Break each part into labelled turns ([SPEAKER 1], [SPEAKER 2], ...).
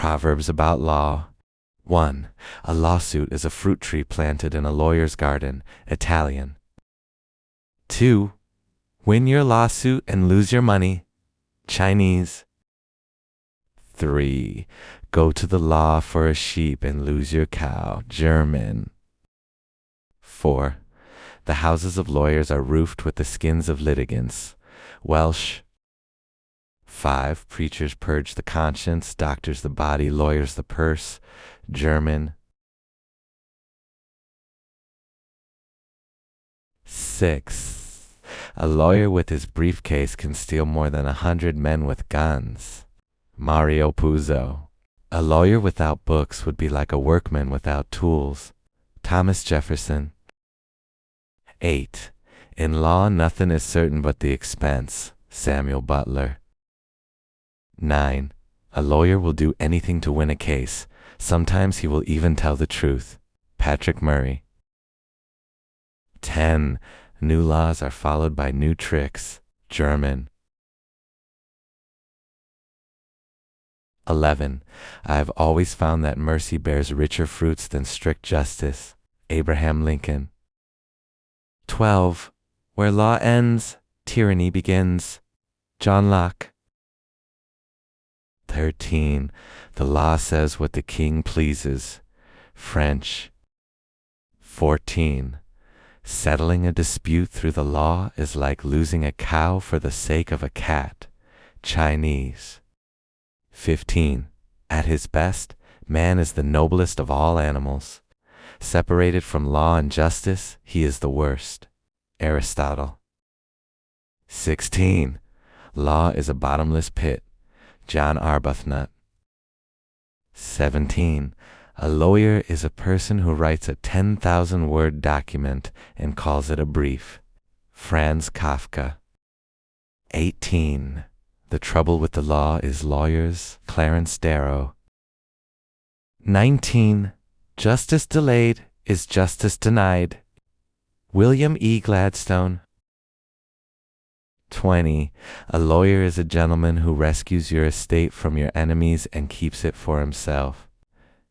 [SPEAKER 1] Proverbs about law. 1. A lawsuit is a fruit tree planted in a lawyer's garden. Italian. 2. Win your lawsuit and lose your money. Chinese. 3. Go to the law for a sheep and lose your cow. German. 4. The houses of lawyers are roofed with the skins of litigants. Welsh. 5. Preachers purge the conscience, doctors the body, lawyers the purse. German. 6. A lawyer with his briefcase can steal more than 100 men with guns. Mario Puzo. A lawyer without books would be like a workman without tools. Thomas Jefferson. 8. In law, nothing is certain but the expense. Samuel Butler. 9. A lawyer will do anything to win a case. Sometimes he will even tell the truth. Patrick Murray. 10. New laws are followed by new tricks. German. 11. I have always found that mercy bears richer fruits than strict justice. Abraham Lincoln. 12. Where law ends, tyranny begins. John Locke. 13. The law says what the king pleases. French. 14. Settling a dispute through the law is like losing a cow for the sake of a cat. Chinese. 15. At his best, man is the noblest of all animals. Separated from law and justice, he is the worst. Aristotle. 16. Law is a bottomless pit. John Arbuthnot. 17. A lawyer is a person who writes a 10,000-word document and calls it a brief. Franz Kafka. 18. The trouble with the law is lawyers. Clarence Darrow. 19. Justice delayed is justice denied. William E. Gladstone. 20. A lawyer is a gentleman who rescues your estate from your enemies and keeps it for himself.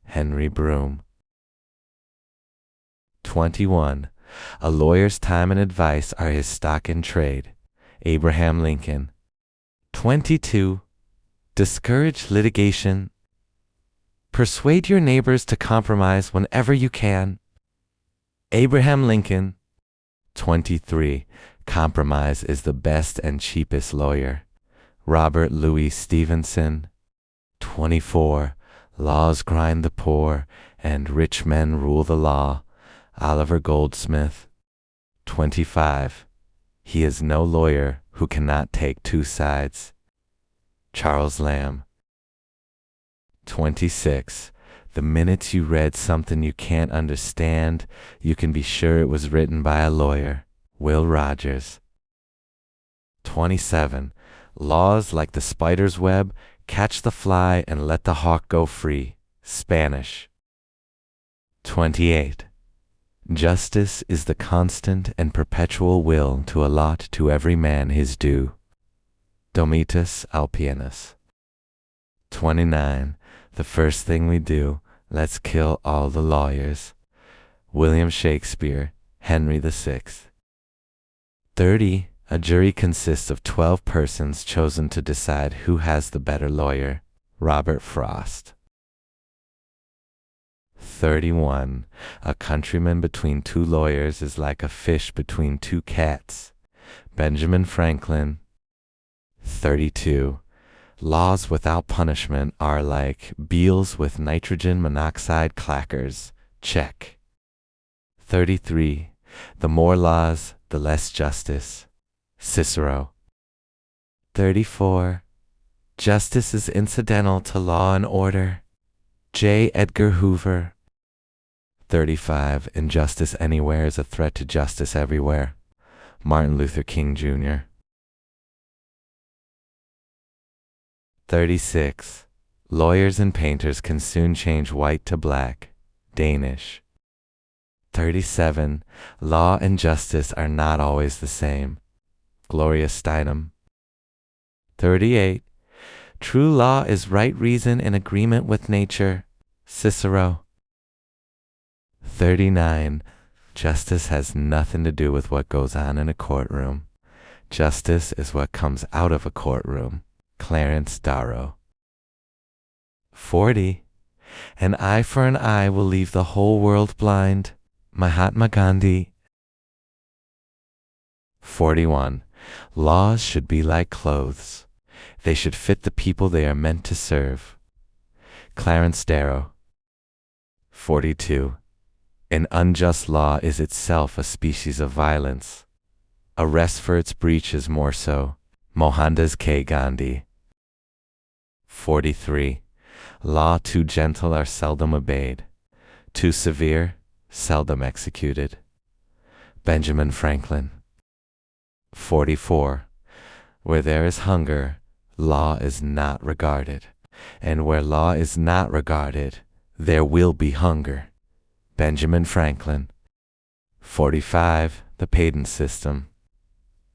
[SPEAKER 1] Henry Broome. 21. A lawyer's time and advice are his stock in trade. Abraham Lincoln. 22. Discourage litigation. Persuade your neighbors to compromise whenever you can. Abraham Lincoln. 23. Compromise is the best and cheapest lawyer. Robert Louis Stevenson. 24. Laws grind the poor, and rich men rule the law. Oliver Goldsmith. 25. He is no lawyer who cannot take two sides. Charles Lamb. 26. The minute you read something you can't understand, you can be sure it was written by a lawyer. Will Rogers. 27. Laws like the spider's web, catch the fly and let the hawk go free. Spanish. 28. Justice is the constant and perpetual will to allot to every man his due. Domitus Alpianus. 29. The first thing we do, let's kill all the lawyers. William Shakespeare, Henry VI. 30. A jury consists of 12 persons chosen to decide who has the better lawyer. Robert Frost. 31. A countryman between two lawyers is like a fish between two cats. Benjamin Franklin. 32. Laws without punishment are like Beals with nitrogen monoxide clackers. Check. 33. The more laws, the less justice. Cicero. 34. Justice is incidental to law and order. J. Edgar Hoover. 35. Injustice anywhere is a threat to justice everywhere. Martin Luther King Jr. 36. Lawyers and painters can soon change white to black. Danish. 37. Law and justice are not always the same. Gloria Steinem. 38. True law is right reason in agreement with nature. Cicero. 39. Justice has nothing to do with what goes on in a courtroom. Justice is what comes out of a courtroom. Clarence Darrow. 40. An eye for an eye will leave the whole world blind. Mahatma Gandhi. 41. Laws should be like clothes. They should fit the people they are meant to serve. Clarence Darrow. 42. An unjust law is itself a species of violence. Arrest for its breach is more so. Mohandas K. Gandhi. 43. Law too gentle are seldom obeyed. Too severe, seldom executed. Benjamin Franklin. 44. Where there is hunger, law is not regarded. And where law is not regarded, there will be hunger. Benjamin Franklin. 45. The patent system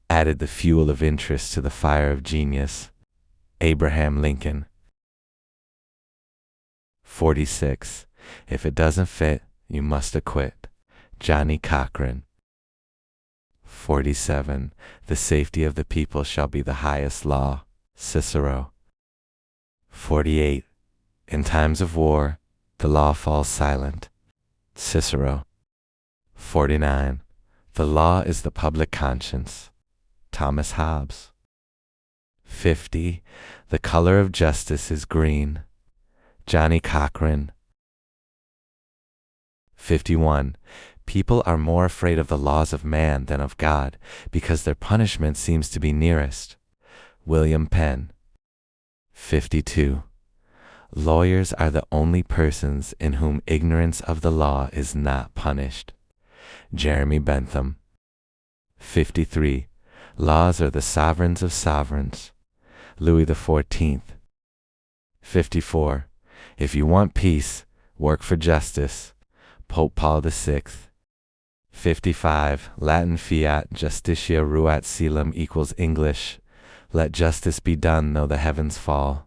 [SPEAKER 1] added the fuel of interest to the fire of genius. Abraham Lincoln. 46. If it doesn't fit, you must acquit. Johnny Cochran. 47. The safety of the people shall be the highest law. Cicero. 48. In times of war, the law falls silent. Cicero. 49. The law is the public conscience. Thomas Hobbes. 50. The color of justice is green. Johnny Cochran. 51. People are more afraid of the laws of man than of God, because their punishment seems to be nearest. William Penn. 52. Lawyers are the only persons in whom ignorance of the law is not punished. Jeremy Bentham. 53. Laws are the sovereigns of sovereigns. Louis XIV. 54. If you want peace, work for justice. Pope Paul VI. 55. Latin fiat justitia ruat caelum equals English. Let justice be done though the heavens fall.